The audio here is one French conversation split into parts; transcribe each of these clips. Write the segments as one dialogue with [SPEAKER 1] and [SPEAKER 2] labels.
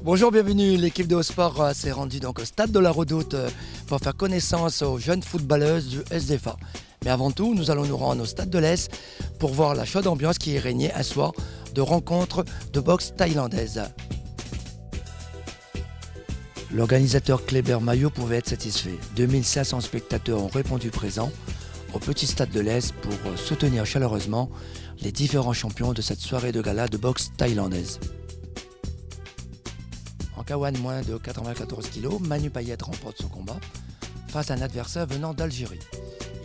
[SPEAKER 1] Bonjour, bienvenue. L'équipe de Haut-Sport s'est rendue donc au stade de la Redoute pour faire connaissance aux jeunes footballeuses du SDFA. Mais avant tout, nous allons nous rendre au stade de l'Est pour voir la chaude ambiance qui est régnée un soir de rencontre de boxe thaïlandaise. L'organisateur Kléber Mayo pouvait être satisfait. 2500 spectateurs ont répondu présents au petit stade de l'Est pour soutenir chaleureusement les différents champions de cette soirée de gala de boxe thaïlandaise. En K1 moins de 94 kg, Manu Payette remporte son combat face à un adversaire venant d'Algérie.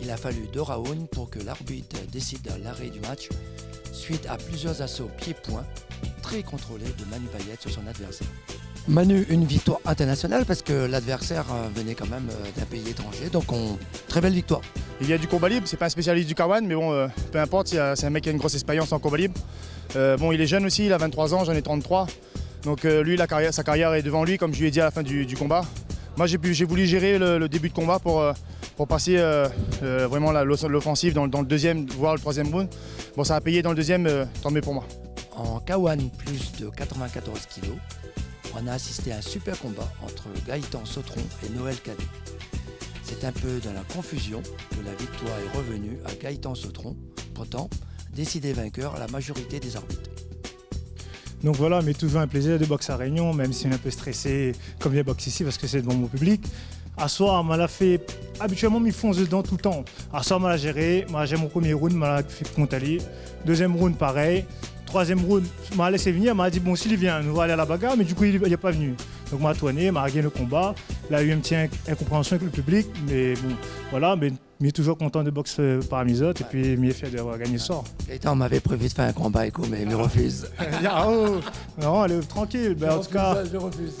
[SPEAKER 1] Il a fallu 2 rounds pour que l'arbitre décide l'arrêt du match suite à plusieurs assauts pieds-poings très contrôlés de Manu Payette sur son adversaire. Manu, une victoire internationale parce que l'adversaire venait quand même d'un pays étranger, donc très belle victoire.
[SPEAKER 2] Il y a du combat libre, c'est pas un spécialiste du K1, mais bon, peu importe, c'est un mec qui a une grosse expérience en combat libre. Il est jeune aussi, il a 23 ans, j'en ai 33. Donc lui, sa carrière est devant lui, comme je lui ai dit à la fin du combat. Moi, j'ai voulu gérer le début de combat pour passer vraiment l'offensive dans le deuxième, voire le troisième round. Bon, ça a payé dans le deuxième, tant mieux pour moi.
[SPEAKER 1] En K1 plus de 94 kg, on a assisté à un super combat entre Gaëtan Sautron et Noël Cadet. C'est un peu dans la confusion que la victoire est revenue à Gaëtan Sautron, pourtant décidé vainqueur à la majorité des arbitres.
[SPEAKER 3] Donc voilà, mais toujours un plaisir de boxer à Réunion, même si on est un peu stressé comme je boxe ici parce que c'est devant mon public. À soir, on l'a fait, habituellement, il fonce dedans tout le temps. À soir, on l'a géré, j'ai mon premier round, on l'a fait compter. Deuxième round, pareil. Troisième round, on m'a laissé venir, on m'a dit bon, s'il vient, nous allons aller à la bagarre, mais du coup, il n'est pas venu. Donc, on m'a tourné, on m'a gagné le combat. Là, il y a eu une petite incompréhension avec le public, mais bon, voilà, mais toujours content de boxer par mes autres et puis mieux fait d'avoir gagné ce soir.
[SPEAKER 1] Gaëtan m'avait prévu de faire un combat avec vous, mais il me refuse.
[SPEAKER 3] Non, allez, tranquille, en tout cas.
[SPEAKER 1] Je refuse.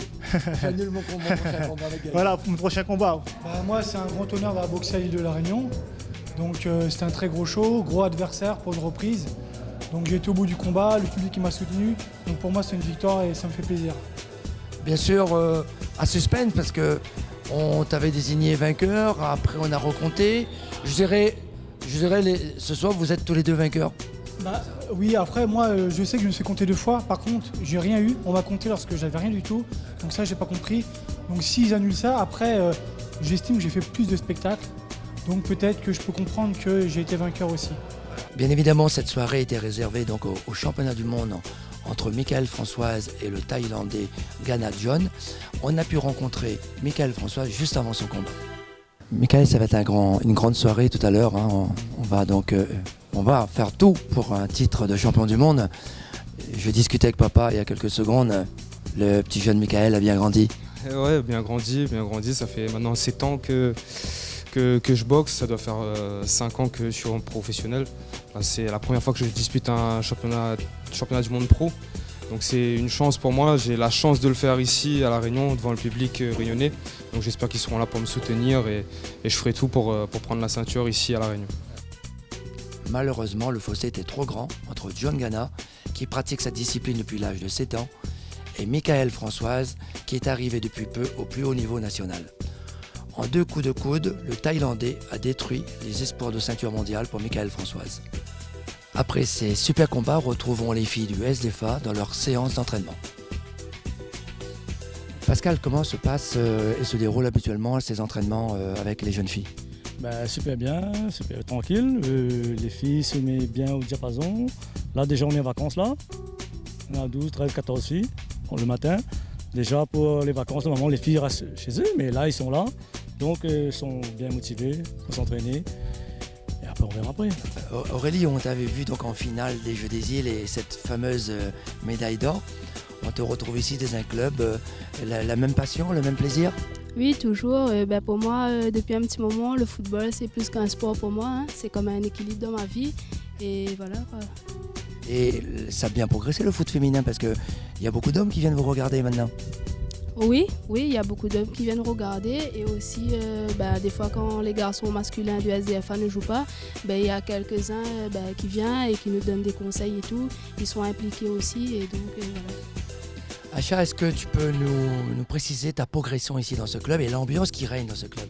[SPEAKER 1] J'annule mon prochain combat avec Gaëtan.
[SPEAKER 3] Voilà, mon prochain combat.
[SPEAKER 4] Moi, c'est un grand honneur d'avoir boxé à l'île de la Réunion. Donc, c'était un très gros show, gros adversaire pour une reprise. Donc, j'ai été au bout du combat, le public m'a soutenu. Donc, pour moi, c'est une victoire et ça me fait plaisir.
[SPEAKER 1] Bien sûr, à suspense parce que on t'avait désigné vainqueur, après on a recompté. Je dirais ce soir, vous êtes tous les deux vainqueurs.
[SPEAKER 4] Oui, après, moi, je sais que je me suis compté 2 fois. Par contre, j'ai rien eu. On m'a compté lorsque j'avais rien du tout. Donc ça, j'ai pas compris. Donc s'ils annulent ça, après, j'estime que j'ai fait plus de spectacles. Donc peut-être que je peux comprendre que j'ai été vainqueur aussi.
[SPEAKER 1] Bien évidemment, cette soirée était réservée donc au championnat du monde entre Michael Françoise et le Thaïlandais Gana John. On a pu rencontrer Michael Françoise juste avant son combat. Michael, ça va être une grande soirée tout à l'heure. On va faire tout pour un titre de champion du monde. Je discutais avec papa il y a quelques secondes. Le petit jeune Michael a bien grandi.
[SPEAKER 5] Ouais, bien grandi. Ça fait maintenant 7 ans que je boxe. Ça doit faire 5 ans que je suis professionnel. C'est la première fois que je dispute un championnat du monde pro. Donc c'est une chance pour moi. J'ai la chance de le faire ici à La Réunion devant le public réunionnais. Donc j'espère qu'ils seront là pour me soutenir et je ferai tout pour prendre la ceinture ici à La Réunion.
[SPEAKER 1] Malheureusement, le fossé était trop grand entre John Gana, qui pratique sa discipline depuis l'âge de 7 ans, et Michael Françoise, qui est arrivé depuis peu au plus haut niveau national. En 2 coups de coude, le Thaïlandais a détruit les espoirs de ceinture mondiale pour Michael Françoise. Après ces super combats, retrouvons les filles du SDFA dans leur séance d'entraînement. Pascal, comment se passent et se déroulent habituellement ces entraînements avec les jeunes filles ?
[SPEAKER 6] Super bien, super tranquille. Les filles se mettent bien au diapason. Là, déjà, on est en vacances là. On a 12, 13, 14 filles le matin. Déjà, pour les vacances, normalement, les filles restent chez eux, mais là, ils sont là. Donc, ils sont bien motivés pour s'entraîner. Et après, on verra après.
[SPEAKER 1] Aurélie, on t'avait vu donc en finale des Jeux des Îles et cette fameuse médaille d'or. On te retrouve ici dans un club. La même passion, le même plaisir ?
[SPEAKER 7] Oui, toujours. Pour moi, depuis un petit moment, le football, c'est plus qu'un sport pour moi. C'est comme un équilibre dans ma vie. Et voilà, quoi.
[SPEAKER 1] Et ça a bien progressé le foot féminin parce qu'il y a beaucoup d'hommes qui viennent vous regarder maintenant.
[SPEAKER 7] Oui, il y a beaucoup d'hommes qui viennent regarder. Et aussi, des fois, quand les garçons masculins du SDFA ne jouent pas, il y a quelques-uns qui viennent et qui nous donnent des conseils et tout. Ils sont impliqués aussi. Et donc, voilà.
[SPEAKER 1] Acha, est-ce que tu peux nous préciser ta progression ici dans ce club et l'ambiance qui règne dans ce club ?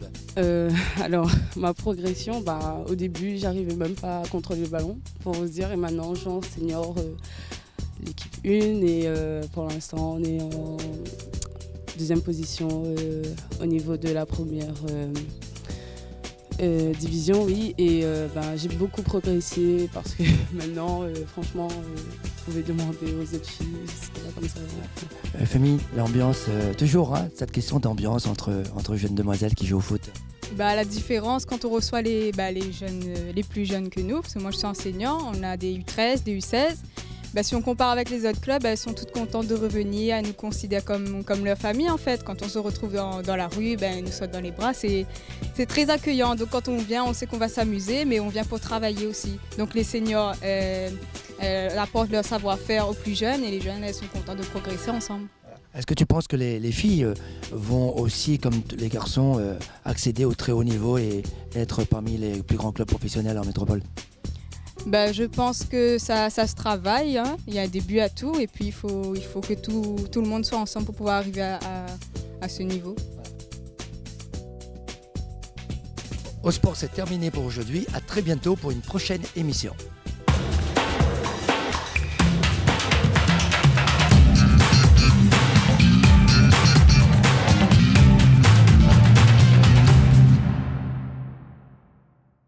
[SPEAKER 8] Alors, ma progression, au début, j'arrivais même pas à contrôler le ballon, pour vous dire. Et maintenant, j'enseigne l'équipe et pour l'instant on est en deuxième position au niveau de la première division, oui. Et j'ai beaucoup progressé parce que maintenant, franchement, vous pouvez demander aux autres filles, c'était pas comme ça.
[SPEAKER 1] Famille, l'ambiance, toujours, hein, cette question d'ambiance entre jeunes demoiselles qui jouent au foot.
[SPEAKER 9] La différence quand on reçoit les jeunes, les plus jeunes que nous, parce que moi je suis enseignant, on a des U13, des U16. Si on compare avec les autres clubs, elles sont toutes contentes de revenir, elles nous considèrent comme leur famille en fait. Quand on se retrouve dans la rue, elles nous sautent dans les bras, c'est très accueillant. Donc quand on vient, on sait qu'on va s'amuser, mais on vient pour travailler aussi. Donc les seniors apportent leur savoir-faire aux plus jeunes et les jeunes, elles sont contentes de progresser ensemble.
[SPEAKER 1] Est-ce que tu penses que les filles vont aussi, comme les garçons, accéder au très haut niveau et être parmi les plus grands clubs professionnels en métropole ?
[SPEAKER 9] Je pense que ça se travaille, hein. Il y a un début à tout et puis il faut que tout le monde soit ensemble pour pouvoir arriver à ce niveau.
[SPEAKER 1] Au sport, c'est terminé pour aujourd'hui. À très bientôt pour une prochaine émission.